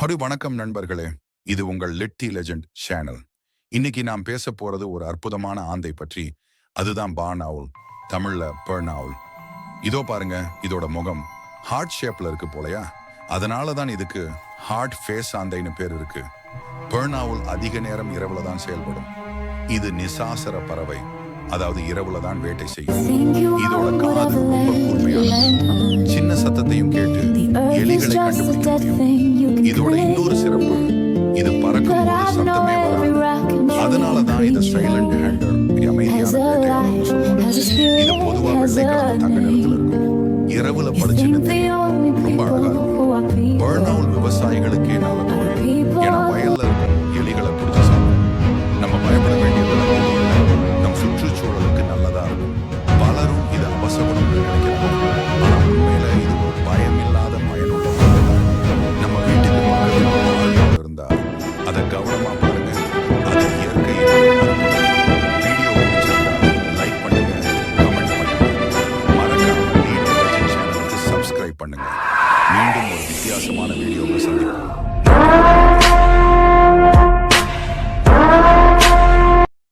ஒரு வணக்கம் நண்பர்களே. இது உங்கள் லிட்டி லெஜெண்ட் சேனல். இன்னைக்கு நாம் பேச போறது ஒரு அற்புதமான ஆந்தை பற்றி. அதுதான் பார்ன் அவுல், தமிழ்ல பெர்ன் அவுல். இதோ பாருங்க, இதோட முகம் ஹார்ட் ஷேப்ல இருக்கு போலயா. அதனால தான் இதுக்கு ஹார்ட் ஃபேஸ் ஆந்தைன்னு பேர் இருக்கு. பெர்ன் அவுல் அதிக நேரம் இரவுல தான் செயல்படும். இது நிசாசர பறவை, அதாவது இரவுல தான் வேட்டை செய்யும். இதோட காது ரொம்ப கூர்மையானது. சின்ன சத்தத்தையும் கேட்டு எலிகளை கண்டுபிடிக்க முடியும். இதோட இன்னொரு சிறப்பு, இது பறக்கும் போது சத்தமே வராது. அதனாலதான் இது சைலண்ட் ஹேண்டர், அமைதியான வேட்டையாளர்னு சொல்லுவாங்க. இது பொதுவா வெள்ளை கலர் தங்க நிறத்துல இருக்கும். இரவுல பளிச்சுன்னு ரொம்ப அழகா இருக்கும். பெர்ன் அவுல் விவசாயிகளுக்கே நல்லது.